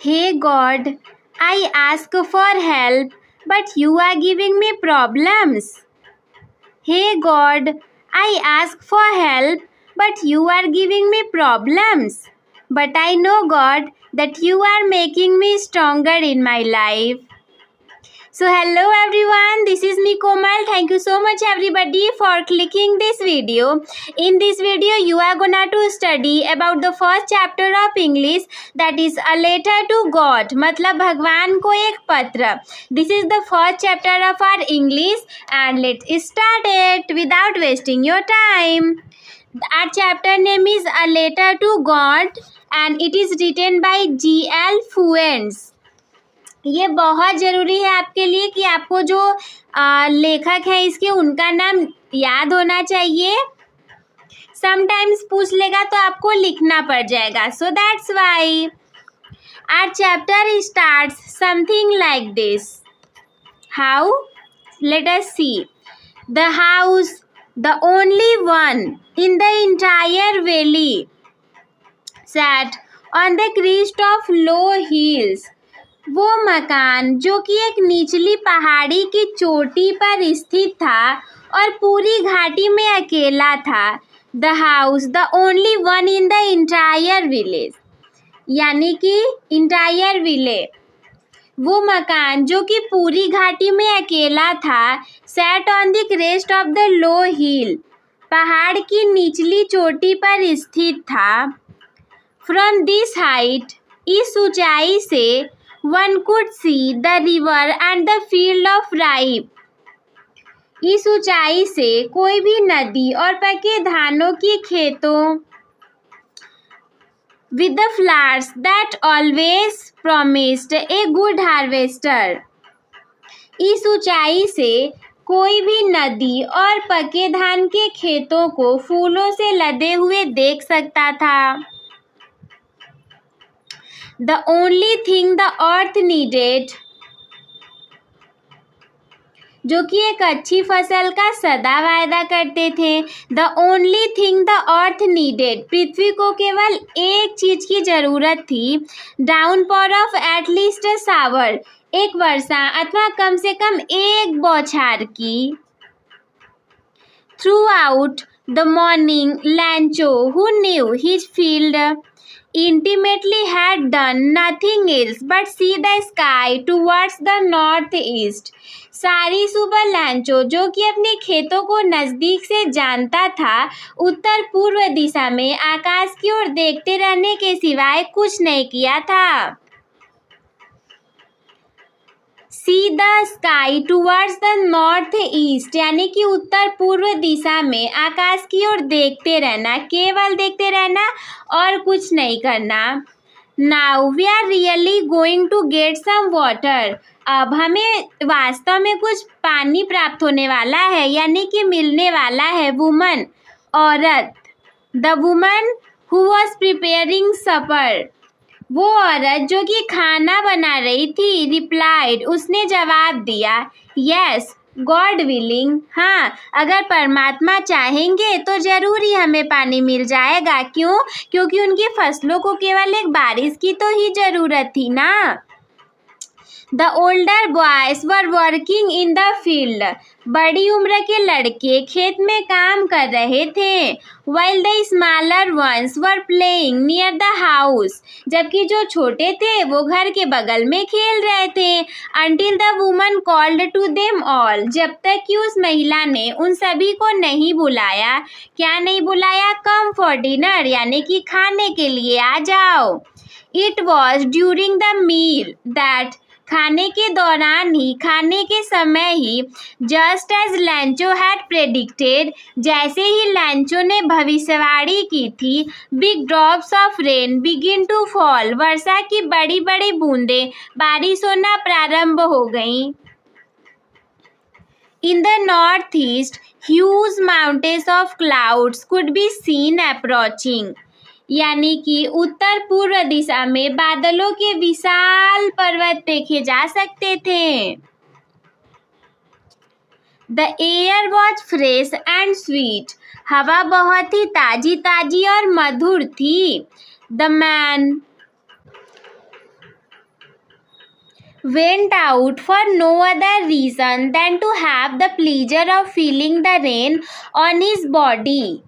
Hey God, I ask for help, but you are giving me problems. Hey God, I ask for help, but you are giving me problems. But I know, God, that you are making me stronger in my life. So hello everyone, this is me Komal. Thank you so much everybody for clicking this video. In this video you are gonna to study about the first chapter of English, that is a letter to God, मतलब भगवान को एक पत्र. This is the first chapter of our English and let's start it without wasting your time. Our chapter name is A Letter to God and it is written by G.L. Fuentes. ये बहुत ज़रूरी है आपके लिए कि आपको जो लेखक है इसके उनका नाम याद होना चाहिए. समटाइम्स पूछ लेगा तो आपको लिखना पड़ जाएगा. So that's why our chapter starts something like this. How? Let us see. The house, the only one in the entire valley, sat on the crest of low hills. वो मकान जो कि एक निचली पहाड़ी की चोटी पर स्थित था और पूरी घाटी में अकेला था. The house, the only one in the entire village, यानी कि इंटायर विलेज, वो मकान जो कि पूरी घाटी में अकेला था. Set on the crest of the low hill, पहाड़ की निचली चोटी पर स्थित था. फ्रॉम दिस हाइट, इस ऊंचाई से One could see the river and the field of ripe. इस ऊंचाई से कोई भी नदी और पके धानों की खेतों, with the flowers that always promised a good harvester. इस ऊंचाई से कोई भी नदी और पके धान के खेतों को फूलों से लदे हुए देख सकता था. The only thing the earth needed, जो कि एक अच्छी फसल का सदा वायदा करते थे. The only thing the earth needed, पृथ्वी को केवल एक चीज की जरूरत थी. Downpour of at least a shower, एक वर्षा अथवा कम से कम एक बौछार की. Throughout the morning, Lancho, who knew his field intimately, had done nothing else but see the sky towards the northeast. सारी सुबह लैंचो, जो कि अपने खेतों को नजदीक से जानता था, उत्तर पूर्व दिशा में आकाश की ओर देखते रहने के सिवाय कुछ नहीं किया था. See the sky towards the north east, यानी कि उत्तर पूर्व दिशा में आकाश की ओर देखते रहना, केवल देखते रहना और कुछ नहीं करना. Now we are really going to get some water. अब हमें वास्तव में कुछ पानी प्राप्त होने वाला है, यानी कि मिलने वाला है. वुमन, औरत. The woman who was preparing supper, वो औरत जो कि खाना बना रही थी. रिप्लाइड, उसने जवाब दिया. यस, गॉड विलिंग, हाँ, अगर परमात्मा चाहेंगे तो जरूर ही हमें पानी मिल जाएगा. क्यों? क्योंकि उनकी फसलों को केवल एक बारिश की तो ही जरूरत थी ना. The older boys were working in the field. बड़ी उम्र के लड़के खेत में काम कर रहे थे. While the smaller ones were playing near the house, जबकि जो छोटे थे वो घर के बगल में खेल रहे थे. Until the woman called to them all, जब तक कि उस महिला ने उन सभी को नहीं बुलाया. क्या नहीं बुलाया? Come for dinner, यानी कि खाने के लिए आ जाओ. It was during the meal that, खाने के दौरान ही, खाने के समय ही, just as Lencho had predicted, जैसे ही लैंचो ने भविष्यवाणी की थी, big drops of rain begin to fall, वर्षा की बड़ी बड़ी बूंदें बारिश होना प्रारंभ हो गईं. In the north east, huge mountains of clouds could be seen approaching, यानी कि उत्तर पूर्व दिशा में बादलों के विशाल पर्वत देखे जा सकते थे. The air was fresh and sweet, हवा बहुत ही ताजी ताजी और मधुर थी. The man went out for no other reason than to have the pleasure of feeling the rain on his body.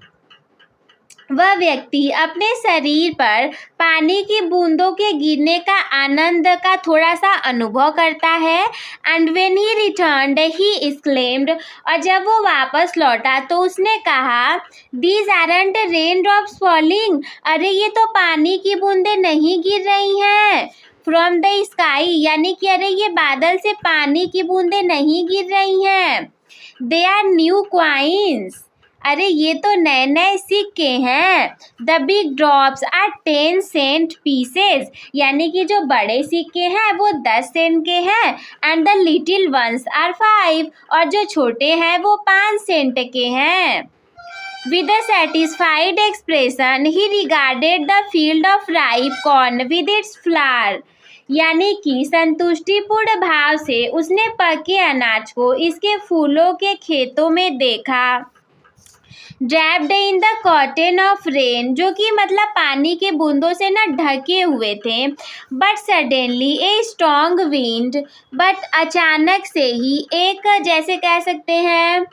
वह व्यक्ति अपने शरीर पर पानी की बूंदों के गिरने का आनंद का थोड़ा सा अनुभव करता है. And when he returned he exclaimed, और जब वो वापस लौटा तो उसने कहा, these aren't rain drops falling, अरे ये तो पानी की बूंदें नहीं गिर रही हैं. फ्रॉम द स्काई, यानी कि अरे ये बादल से पानी की बूंदें नहीं गिर रही हैं. दे आर न्यू क्वाइंस, अरे ये तो नए नए सिक्के हैं. The big drops are 10 cent pieces, यानी कि जो बड़े सिक्के हैं वो 10 सेंट के हैं. And the little ones are 5, और जो छोटे हैं वो 5 सेंट के हैं. With a satisfied expression, he regarded the field of ripe corn with its flower. यानी कि संतुष्टिपूर्ण भाव से उसने पके अनाज को इसके फूलों के खेतों में देखा. Draped in the cotton of rain, जो कि मतलब पानी के बूंदों से ना ढके हुए थे. But suddenly a strong wind, but अचानक से ही एक, जैसे कह सकते हैं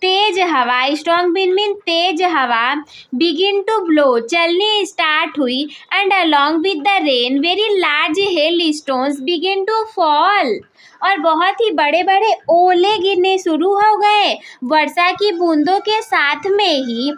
तेज हवा, स्ट्रॉन्ग विंड मीन तेज हवा, बिगिन टू ब्लो, चलनी स्टार्ट हुई. And along with the rain very large hailstones begin to fall, और बहुत ही बड़े बड़े ओले गिरने शुरू हो गए वर्षा की बूंदों के साथ में ही.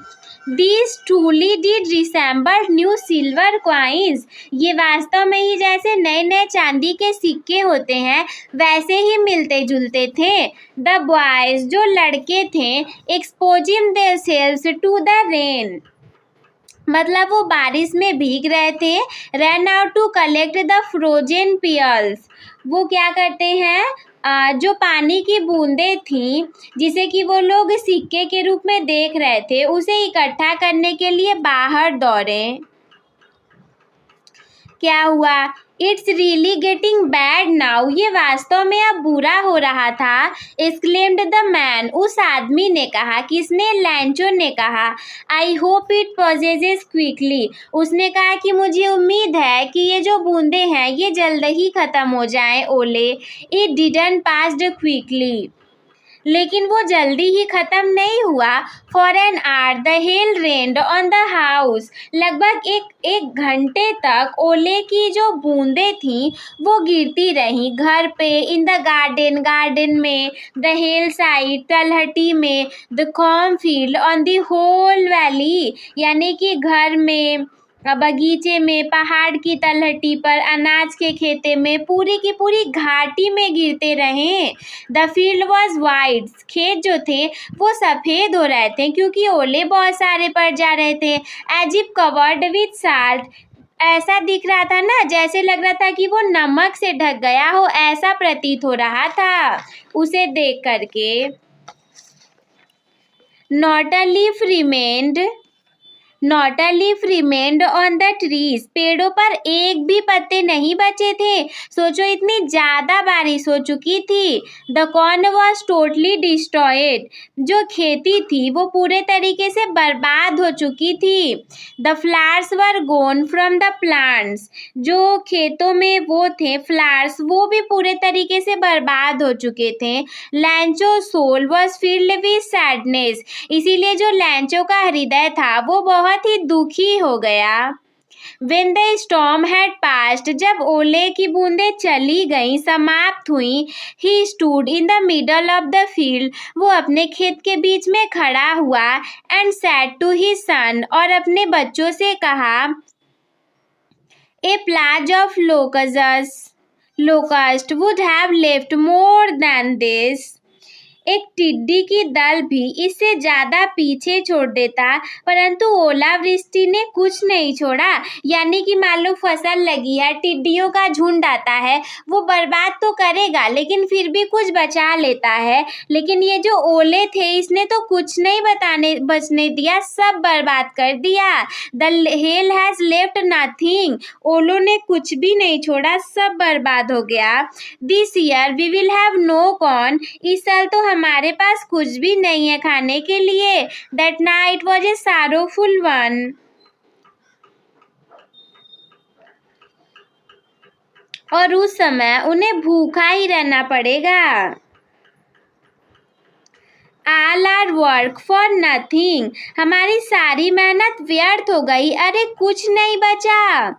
These truly did resemble new silver coins, ये वास्तव में ही जैसे नए नए चांदी के सिक्के होते हैं वैसे ही मिलते जुलते थे. The boys, जो लड़के थे, exposing themselves to the rain, मतलब वो बारिश में भीग रहे थे. ran out to collect the frozen pearls, वो क्या करते हैं, जो पानी की बूंदें थीं जिसे कि वो लोग सिक्के के रूप में देख रहे थे, उसे इकट्ठा करने के लिए बाहर दौड़े. क्या हुआ, it's really getting bad now, ये वास्तव में अब बुरा हो रहा था. एक्सक्लेम्ड द मैन, उस आदमी ने कहा, किसने, लैंचो ने कहा. आई होप इट पॉसेजेस क्विकली, उसने कहा कि मुझे उम्मीद है कि ये जो बूंदे हैं ये जल्द ही ख़त्म हो जाएं ओले. इट डिडंट पास्ड क्विकली, लेकिन वो जल्दी ही ख़त्म नहीं हुआ. For an hour the hell rained on the house, लगभग एक घंटे तक ओले की जो बूंदें थीं वो गिरती रहीं घर पे. इन द गार्डन में, द हेल साइड तलहटी में, the cornfield on the whole valley, यानी कि घर में, बगीचे में, पहाड़ की तलहटी पर, अनाज के खेते में, पूरी की पूरी घाटी में गिरते रहे. द फील्ड वॉज वाइट, खेत जो थे वो सफ़ेद हो रहे थे क्योंकि ओले बहुत सारे पड़ जा रहे थे. As if covered with salt, ऐसा दिख रहा था ना, जैसे लग रहा था कि वो नमक से ढक गया हो, ऐसा प्रतीत हो रहा था उसे देख करके. Not a leaf remained on the trees, पेड़ों पर एक भी पत्ते नहीं बचे थे. सोचो इतनी ज़्यादा बारिश हो चुकी थी. The corn was totally destroyed, जो खेती थी वो पूरे तरीके से बर्बाद हो चुकी थी. The flowers were gone from the plants, जो खेतों में वो थे फ्लावर्स वो भी पूरे तरीके से बर्बाद हो चुके थे. Lencho soul was filled with sadness, इसीलिए जो लैंचो का हृदय था वो बहुत ही दुखी हो गया. When the storm had passed, जब ओले की बूंदें चली गईं, समाप्त हुईं, he stood in the middle of the field, वो अपने खेत के बीच में खड़ा हुआ. And said to his son, और अपने बच्चों से कहा, a plague of locust would have left more than this, एक टिड्डी की दल भी इससे ज़्यादा पीछे छोड़ देता, परंतु ओलावृष्टि ने कुछ नहीं छोड़ा. यानी कि मान लो फसल लगी है, टिड्डियों का झुंड आता है, वो बर्बाद तो करेगा लेकिन फिर भी कुछ बचा लेता है. लेकिन ये जो ओले थे इसने तो कुछ नहीं बचने दिया, सब बर्बाद कर दिया. The hell has left nothing, ओलों ने कुछ भी नहीं छोड़ा, सब बर्बाद हो गया. This year we will have no corn, इस साल तो हमारे पास कुछ भी नहीं है खाने के लिए. That night was a sorrowful one, और उस समय उन्हें भूखा ही रहना पड़ेगा। All our work for nothing, हमारी सारी मेहनत व्यर्थ हो गई, अरे कुछ नहीं बचा।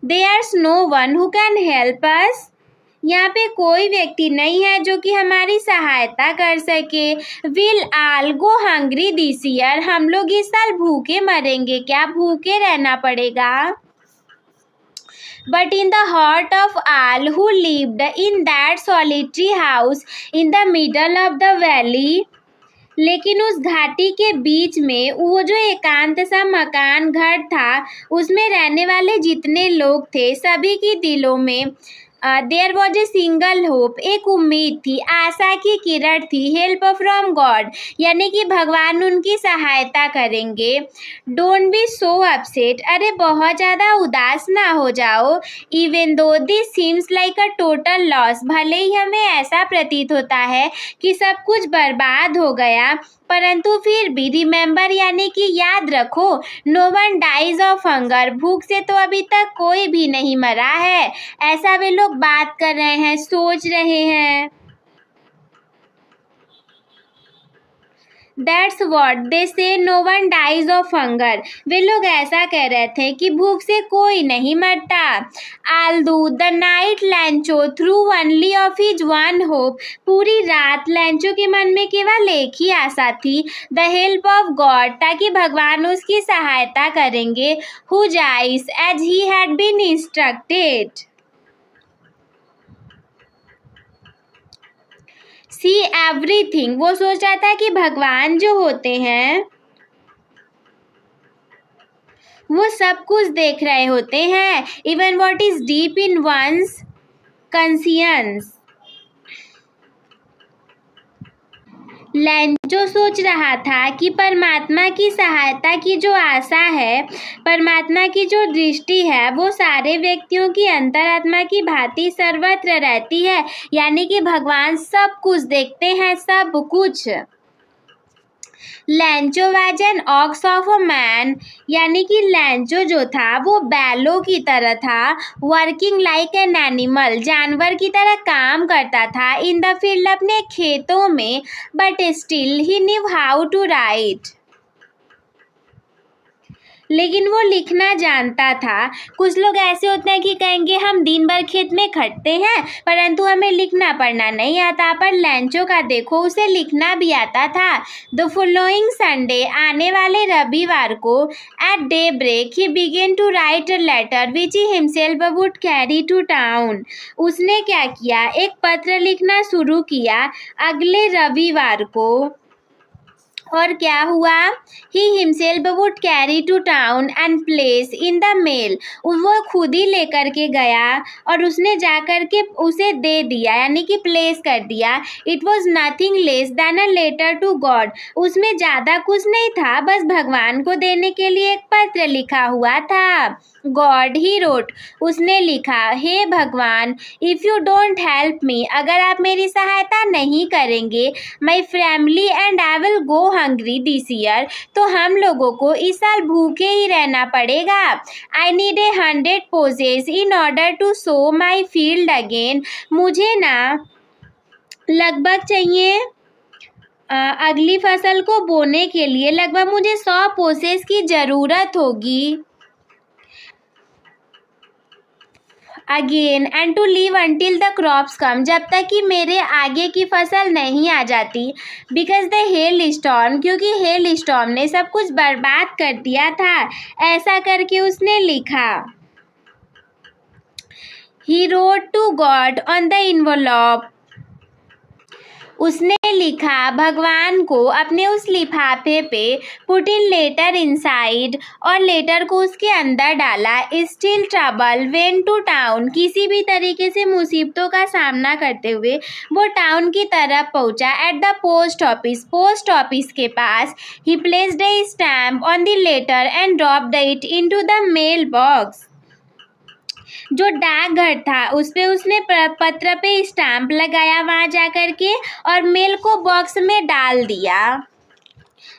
There's no one who can help us, यहाँ पे कोई व्यक्ति नहीं है जो कि हमारी सहायता कर सके। We'll all go hungry this year, हम लोग इस साल भूखे मरेंगे क्या, भूखे रहना पड़ेगा। But in the heart of all who lived in that solitary house in the middle of the valley, लेकिन उस घाटी के बीच में वो जो एकांत सा मकान घर था, उसमें रहने वाले जितने लोग थे सभी के दिलों में there was a single hope, एक उम्मीद थी, आशा की किरण थी। हेल्प फ्रॉम गॉड, यानी कि भगवान उनकी सहायता करेंगे। डोंट बी सो अपसेट, अरे बहुत ज़्यादा उदास ना हो जाओ। Even though this seems like a total loss, भले ही हमें ऐसा प्रतीत होता है कि सब कुछ बर्बाद हो गया, परंतु फिर भी रिमेंबर, यानी कि याद रखो, no one dies of hunger, भूख से तो अभी तक कोई भी नहीं मरा है। ऐसा वे लोग बात कर रहे हैं, सोच रहे हैं। That's what they say, no one dies of hunger, वे लोग ऐसा कह रहे थे कि भूख से कोई नहीं मरता। Although the night Lancho threw only of his one hope, पूरी रात लैंचो के मन में केवल एक ही आशा थी, the help of God, ताकि भगवान उसकी सहायता करेंगे। Whose eyes as he had been instructed, see everything, वो सोच रहा था कि भगवान जो होते हैं वो सब कुछ देख रहे होते हैं। Even what is deep in one's conscience, Lencho सोच रहा था कि परमात्मा की सहायता की जो आशा है, परमात्मा की जो दृष्टि है, वो सारे व्यक्तियों की अंतरात्मा की भांति सर्वत्र रहती है, यानी कि भगवान सब कुछ देखते हैं, सब कुछ। लैंचो was an ox of a man, यानी कि लैंचो जो था वो बैलो की तरह था। वर्किंग लाइक एन एनिमल, जानवर की तरह काम करता था। इन द फील्ड, अपने खेतों में। But still he knew how to write, लेकिन वो लिखना जानता था। कुछ लोग ऐसे होते हैं कि कहेंगे हम दिन भर खेत में खटते हैं परंतु हमें लिखना पढ़ना नहीं आता, पर लैंचो का देखो, उसे लिखना भी आता था। द फॉलोइंग संडे, आने वाले रविवार को, at daybreak he began to write a letter which he himself would carry to town, उसने क्या किया, एक पत्र लिखना शुरू किया अगले रविवार को। और क्या हुआ, he himself would carry to town and place in the mail, वो खुद ही लेकर के गया और उसने जा कर के उसे दे दिया, यानी कि प्लेस कर दिया। It was nothing less than a letter to God, उसमें ज़्यादा कुछ नहीं था, बस भगवान को देने के लिए एक पत्र लिखा हुआ था। गॉड ही रोट, उसने लिखा, हे भगवान, if you don't help me, अगर आप मेरी सहायता नहीं करेंगे, my family and I will go hungry this year, तो हम लोगों को इस साल भूखे ही रहना पड़ेगा। I need 100 pesos in order to sow my field again, मुझे ना लगभग चाहिए अगली फसल को बोने के लिए लगभग मुझे 100 पोसेस की ज़रूरत होगी। Again and to live until the crops come, जब तक कि मेरे आगे की फसल नहीं आ जाती। बिकॉज द हेल स्टॉर्म, क्योंकि हेल स्टॉर्म ने सब कुछ बर्बाद कर दिया था। ऐसा करके उसने लिखा। He wrote to God on the envelope, उसने लिखा भगवान को अपने उस लिफाफे पे, पुट इन लेटर इनसाइड, और लेटर को उसके अंदर डाला। Still trouble went to town, किसी भी तरीके से मुसीबतों का सामना करते हुए वो टाउन की तरफ पहुंचा। At the post office, post office के पास, he placed a stamp on the letter and dropped it into the mail box, जो डाकघर था उस पे उसने पत्र पे स्टैम्प लगाया वहाँ जा कर के और मेल को बॉक्स में डाल दिया।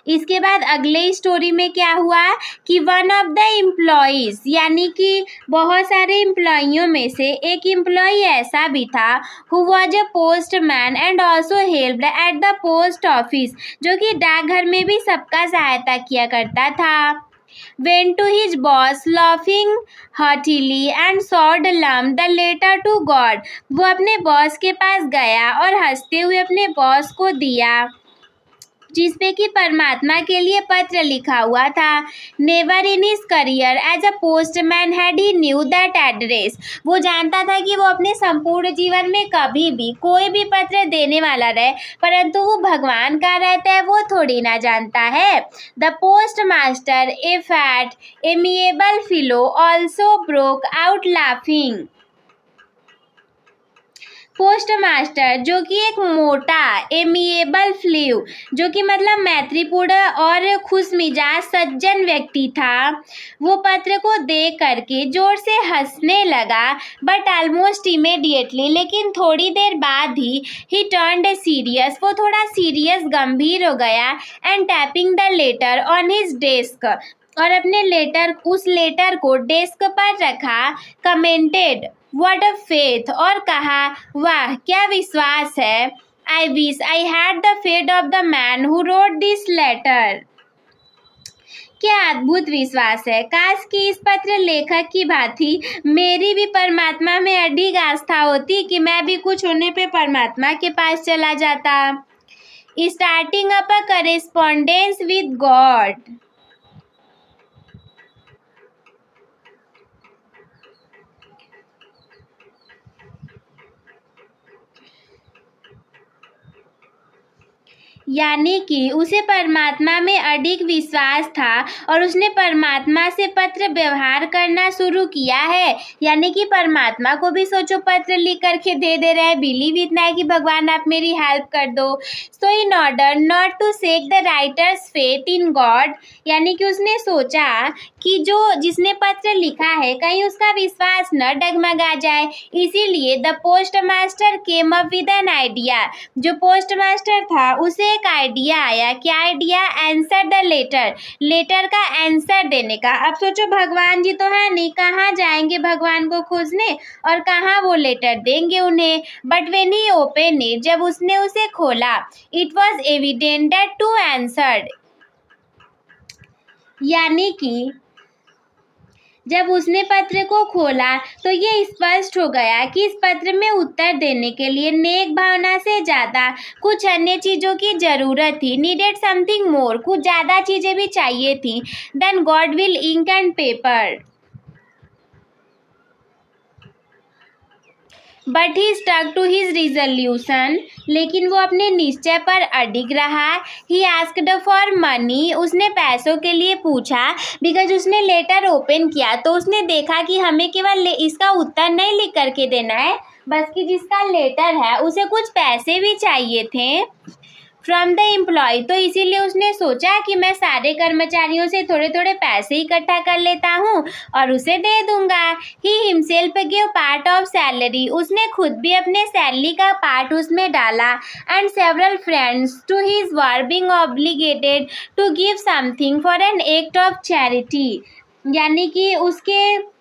इसके बाद अगले स्टोरी में क्या हुआ कि वन ऑफ द एम्प्लॉइज, यानी कि बहुत सारे एम्प्लॉइयों में से एक एम्प्लॉय ऐसा भी था who was a postman and also helped eight the post office, जो कि डाकघर में भी सबका सहायता किया करता था। Went to his boss laughing heartily and showed the letter to God. वो अपने बॉस के पास गया और हंसते हुए अपने बॉस को दिया, जिसपे कि परमात्मा के लिए पत्र लिखा हुआ था। Never in his career as a postman had he knew that address. वो जानता था कि वो अपने संपूर्ण जीवन में कभी भी कोई भी पत्र देने वाला रहे, परंतु वो भगवान का रहता है वो थोड़ी ना जानता है। The postmaster, a fat amiable fellow, also broke out laughing. Postmaster जो कि एक मोटा एमिएबल फ्लू, जो कि मतलब मैत्रीपूर्ण और खुश मिजाज सज्जन व्यक्ति था, वो पत्र को देख करके जोर से हंसने लगा, बट ऑलमोस्ट इमीडिएटली, लेकिन थोड़ी देर बाद ही टर्न्ड सीरियस, वो थोड़ा सीरियस गंभीर हो गया, and tapping the later on his desk, और अपने उस लेटर को डेस्क पर रखा, कमेंटेड व्हाट अ फेथ, और कहा वाह क्या विश्वास है। I wish I had the faith of the man who wrote this letter. क्या अद्भुत विश्वास है, काश कि इस पत्र लेखक की भांति मेरी भी परमात्मा में अडिग आस्था होती कि मैं भी कुछ होने पे परमात्मा के पास चला जाता। Starting up a correspondence with God. यानी कि उसे परमात्मा में अडिग विश्वास था और उसने परमात्मा से पत्र व्यवहार करना शुरू किया है। यानी कि परमात्मा को भी सोचो पत्र लिख करके दे रहा है, बिलीव इतना है कि भगवान आप मेरी हेल्प कर दो। So in order not to shake the writer's faith in God, यानी कि उसने सोचा कि जिसने पत्र लिखा है कहीं उसका विश्वास न डगमगा जाए, इसीलिए the post master came up with an idea. जो पोस्ट मास्टर था उसे एक आइडिया आया। क्या आइडिया? आंसर द लेटर का आंसर देने का। अब सोचो भगवान जी तो है नहीं, कहाँ जाएंगे भगवान को खोजने और कहाँ वो लेटर देंगे उन्हें। But when he open it, जब उसने उसे खोला, it was evident that to answered, यानी कि जब उसने पत्र को खोला तो ये स्पष्ट हो गया कि इस पत्र में उत्तर देने के लिए नेक भावना से ज़्यादा कुछ अन्य चीज़ों की ज़रूरत थी। नीडेड समथिंग मोर, कुछ ज़्यादा चीज़ें भी चाहिए थी then God will ink and paper. But he stuck to his resolution, लेकिन वो अपने निश्चय पर अडिग रहा। ही आस्क्ड फॉर मनी, उसने पैसों के लिए पूछा, बिकॉज उसने लेटर ओपन किया तो उसने देखा कि हमें केवल इसका उत्तर नहीं लिख करके देना है, बस कि जिसका लेटर है उसे कुछ पैसे भी चाहिए थे फ्रॉम द एम्प्लॉय। तो इसीलिए उसने सोचा कि मैं सारे कर्मचारियों से थोड़े थोड़े पैसे इकट्ठा कर लेता हूँ और उसे दे दूंगा। He himself give part of salary, उसने खुद भी अपने सैलरी का पार्ट उसमें डाला। And several friends to his were being obligated to give something for an act of charity, यानी कि उसके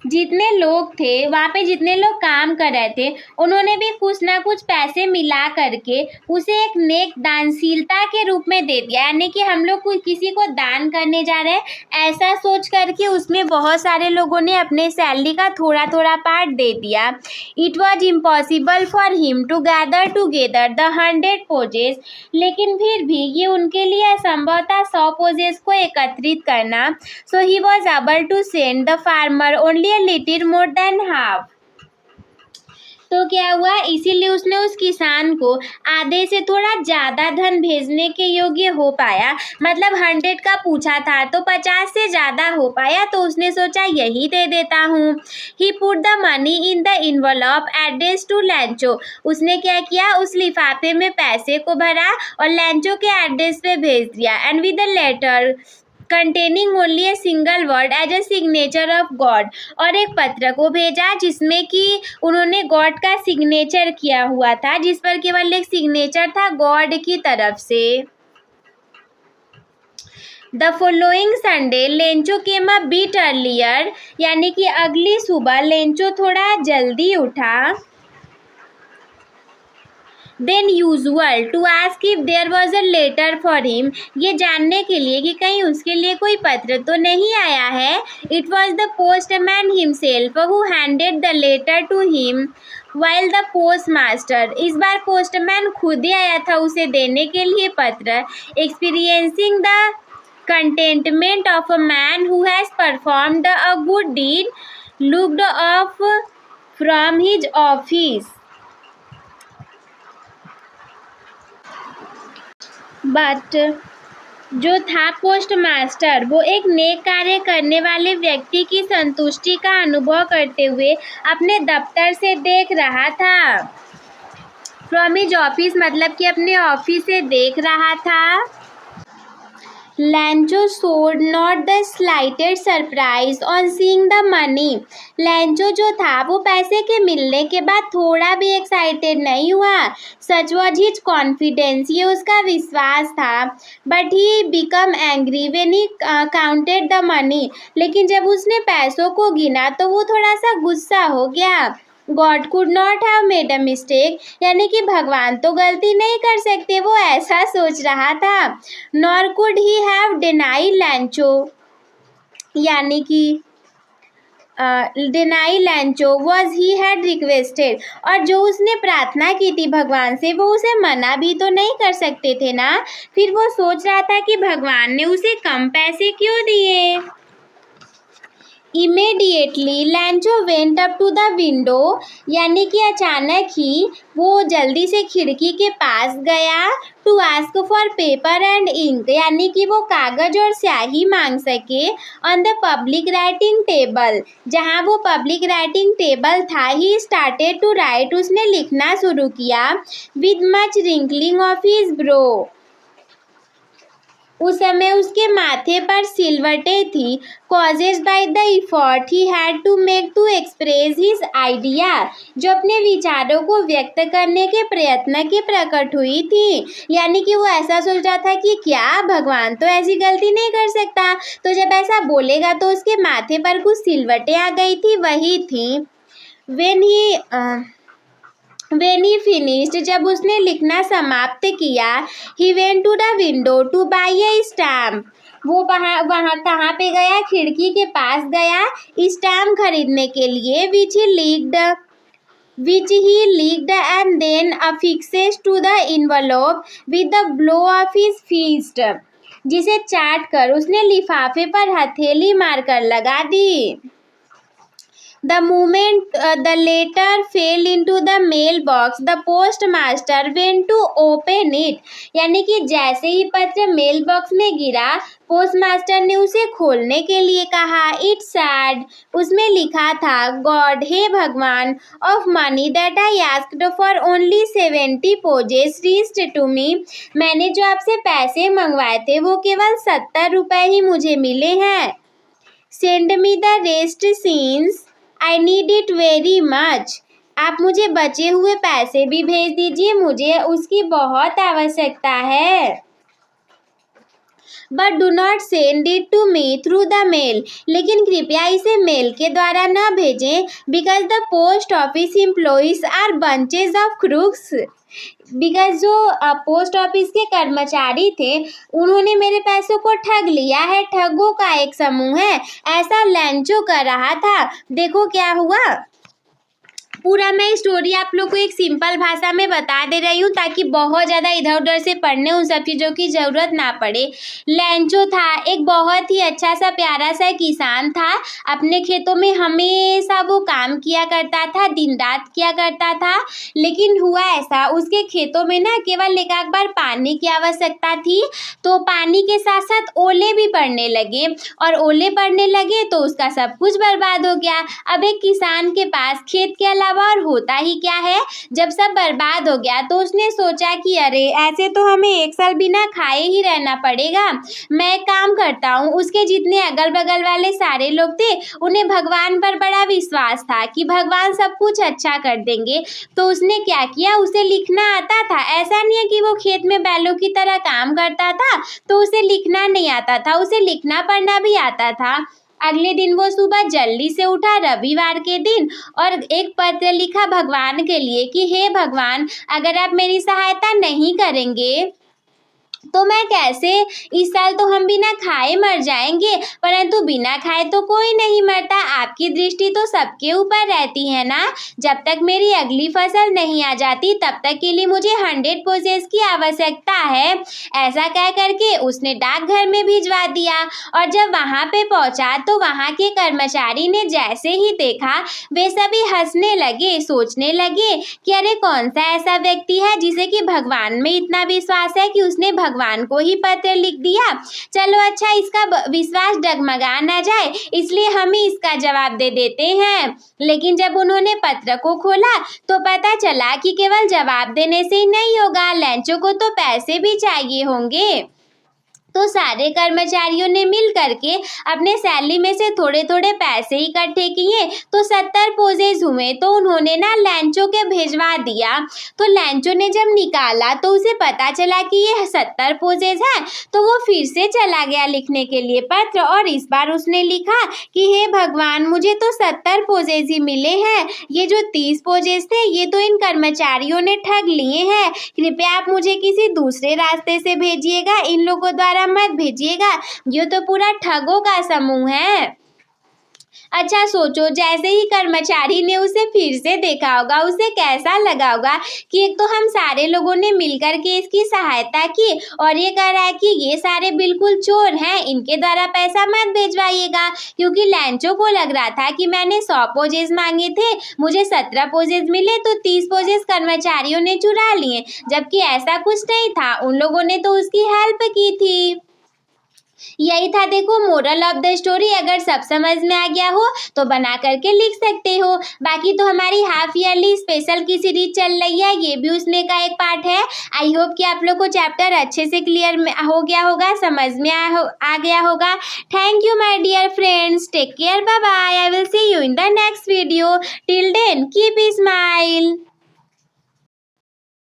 जितने लोग थे वहाँ पे, जितने लोग काम कर रहे थे, उन्होंने भी कुछ ना कुछ पैसे मिला करके उसे एक नेक दानशीलता के रूप में दे दिया। यानी कि हम लोग किसी को दान करने जा रहे हैं ऐसा सोच करके उसमें बहुत सारे लोगों ने अपने सैलरी का थोड़ा थोड़ा पार्ट दे दिया। It was impossible for him to gather together the 100 pesos, लेकिन फिर भी ये उनके लिए असंभव था 100 पोजेस को एकत्रित करना। So he was able to send the farmer only a little more than half। तो क्या हुआ, इसीलिए उसने उस किसान को आधे से थोड़ा ज़्यादा धन भेजने के योग्य हो पाया। मतलब 100 का पूछा था तो 50 से ज़्यादा हो पाया, तो उसने सोचा यही दे देता हूँ। He put the money in the envelope addressed to Lencho, उसने क्या किया, उस लिफाफे में पैसे को भरा और लैंचो के एड्रेस पे भेज दिया। And with the letter containing only a single word as a signature of God, और एक पत्र को भेजा जिसमें कि उन्होंने गॉड का सिग्नेचर किया हुआ था, जिस पर केवल एक सिग्नेचर था गॉड की तरफ से। The following Sunday Lencho came a bit earlier, यानी कि अगली सुबह लेंचो थोड़ा जल्दी उठा than usual to ask if there was a letter for him, ये जानने के लिए कि कहीं उसके लिए कोई पत्र तो नहीं आया है। It was the postman himself who handed the letter to him while the postmaster, इस बार पोस्टमैन खुद ही आया था उसे देने के लिए पत्र। Experiencing the contentment of a man who has performed a good deed looked off from his office, but जो था पोस्ट मास्टर वो एक नेक कार्य करने वाले व्यक्ति की संतुष्टि का अनुभव करते हुए अपने दफ्तर से देख रहा था। फ्रॉम हिज ऑफिस मतलब कि अपने ऑफिस से देख रहा था। लैंचो showed not the slightest surprise on seeing the money, लैंचो जो था वो पैसे के मिलने के बाद थोड़ा भी एक्साइटेड नहीं हुआ। सच वॉज हिज कॉन्फिडेंस, ये उसका विश्वास था। But he become angry when he counted the money, लेकिन जब उसने पैसों को गिना तो वो थोड़ा सा गुस्सा हो गया। God could not have made a mistake, यानी कि भगवान तो गलती नहीं कर सकते, वो ऐसा सोच रहा था। Nor could he have deny लैंचो, यानी कि deny लैंचो was he had requested, और जो उसने प्रार्थना की थी भगवान से वो उसे मना भी तो नहीं कर सकते थे ना। फिर वो सोच रहा था कि भगवान ने उसे कम पैसे क्यों दिए। Immediately Lencho went up to the window, यानी कि अचानक ही वो जल्दी से खिड़की के पास गया। To ask for paper and ink, यानी कि वो कागज और स्याही मांग सके। On the public writing table, जहाँ वो पब्लिक राइटिंग टेबल था, ही स्टार्टेड टू राइट, उसने लिखना शुरू किया। With much wrinkling of his brow, उस समय उसके माथे पर सिलवटें थी। Causes by the effort he had to make to express his idea, जो अपने विचारों को व्यक्त करने के प्रयत्न की प्रकट हुई थी। यानी कि वो ऐसा सोच रहा था कि क्या भगवान तो ऐसी गलती नहीं कर सकता, तो जब ऐसा बोलेगा तो उसके माथे पर कुछ सिलवटें आ गई थी, वही थी। When he finished, जब उसने लिखना समाप्त किया, he went to the window to buy a stamp, वो वहाँ कहाँ पे गया, खिड़की के पास गया स्टैम्प खरीदने के लिए। which he licked and then affixed to the envelope with the blow of his fist, जिसे चाट कर उसने लिफाफे पर हथेली मारकर लगा दी। The moment the letter fell into the mailbox, the postmaster went to open it, यानी कि जैसे ही पत्र मेल बॉक्स में गिरा पोस्टमास्टर ने उसे खोलने के लिए कहा। It said, उसमें लिखा था, God, हे भगवान, of money that I asked for only 70 poses reached to me, मैंने जो आपसे पैसे मंगवाए थे वो केवल 70 रुपए ही मुझे मिले हैं। Send me the rest since I need it very much, आप मुझे बचे हुए पैसे भी भेज दीजिए, मुझे उसकी बहुत आवश्यकता है। But do not send it to me through the mail, लेकिन कृपया इसे मेल के द्वारा न भेजें। Because the post office employees are bunches of crooks, because जो पोस्ट ऑफिस के कर्मचारी थे उन्होंने मेरे पैसों को ठग लिया है, ठगों का एक समूह है, ऐसा लैंचो कर रहा था। देखो क्या हुआ, पूरा मैं स्टोरी आप लोग को एक सिंपल भाषा में बता दे रही हूँ ताकि बहुत ज़्यादा इधर उधर से पढ़ने उन सब चीज़ों की ज़रूरत ना पड़े। लैंचो था एक बहुत ही अच्छा सा प्यारा सा किसान था, अपने खेतों में हमेशा वो काम किया करता था, दिन रात किया करता था। लेकिन हुआ ऐसा, उसके खेतों में ना केवल एक बार पानी की आवश्यकता थी, तो पानी के साथ साथ ओले भी पड़ने लगे, और ओले पड़ने लगे तो उसका सब कुछ बर्बाद हो गया। अब एक किसान के पास खेत के अलावा हुआ और होता ही क्या है, जब सब बर्बाद हो गया तो उसने सोचा कि अरे ऐसे तो हमें 1 साल बिना खाए ही रहना पड़ेगा। मैं एक काम करता हूँ, उसके जितने अगल बगल वाले सारे लोग थे उन्हें भगवान पर बड़ा विश्वास था कि भगवान सब कुछ अच्छा कर देंगे। तो उसने क्या किया, उसे लिखना आता था। ऐसा नहीं है कि वो खेत में बैलों की तरह काम करता था तो उसे लिखना नहीं आता था, उसे लिखना पढ़ना भी आता था। अगले दिन वो सुबह जल्दी से उठा, रविवार के दिन, और एक पत्र लिखा भगवान के लिए कि हे भगवान, अगर आप मेरी सहायता नहीं करेंगे तो मैं कैसे, इस साल तो हम बिना खाए मर जाएंगे, परंतु बिना खाए तो कोई नहीं मरता। आपकी दृष्टि तो सबके ऊपर रहती है ना। जब तक मेरी अगली फसल नहीं आ जाती तब तक के लिए मुझे 100 पोजेस की आवश्यकता है। ऐसा कह करके उसने डाकघर में भिजवा दिया और जब वहां पे पहुंचा तो वहां के कर्मचारी ने जैसे ही देखा वे सभी हंसने लगे, सोचने लगे कि अरे कौन सा ऐसा व्यक्ति है जिसे कि भगवान में इतना विश्वास है कि उसने भगवान को ही पत्र लिख दिया। चलो अच्छा, इसका विश्वास डगमगा ना जाए इसलिए हम ही इसका जवाब दे देते हैं। लेकिन जब उन्होंने पत्र को खोला तो पता चला कि केवल जवाब देने से ही नहीं होगा, लैंचो को तो पैसे भी चाहिए होंगे। तो सारे कर्मचारियों ने मिल करके अपने सैलरी में से थोड़े थोड़े पैसे इकट्ठे किए तो 70 पोजेज हुए। तो उन्होंने ना लैंचो के भिजवा दिया। तो लैंचो ने जब निकाला तो उसे पता चला कि ये 70 पोजेज है। तो वो फिर से चला गया लिखने के लिए पत्र और इस बार उसने लिखा कि हे भगवान, मुझे तो 70 पोजेज ही मिले हैं, ये जो 30 पोजेज थे ये तो इन कर्मचारियों ने ठग लिए हैं। कृपया आप मुझे किसी दूसरे रास्ते से भेजिएगा, इन लोगों द्वारा मत भेजिएगा, ये तो पूरा ठगों का समूह है। अच्छा सोचो, जैसे ही कर्मचारी ने उसे फिर से देखा होगा उसे कैसा लगा होगा कि एक तो हम सारे लोगों ने मिलकर के इसकी सहायता की और ये कह रहा है कि ये सारे बिल्कुल चोर हैं, इनके द्वारा पैसा मत भेजवाइएगा। क्योंकि लैंचो को लग रहा था कि मैंने 100 पोजेस मांगे थे, मुझे 17 पोजेस मिले तो 30 पोजेस कर्मचारियों ने चुरा लिए, जबकि ऐसा कुछ नहीं था, उन लोगों ने तो उसकी हेल्प की थी। यही था देखो मोरल ऑफ द स्टोरी। अगर सब समझ में आ गया हो तो बना करके लिख सकते हो। बाकी तो हमारी हाफ ईयरली स्पेशल की सीरीज चल रही है, ये भी उसमें का एक पार्ट है। आई होप कि आप लोग को चैप्टर अच्छे से क्लियर हो गया होगा, समझ में आ गया होगा। Thank you my dear friends, take care, bye bye, I will see you in the next video. Till then keep smile.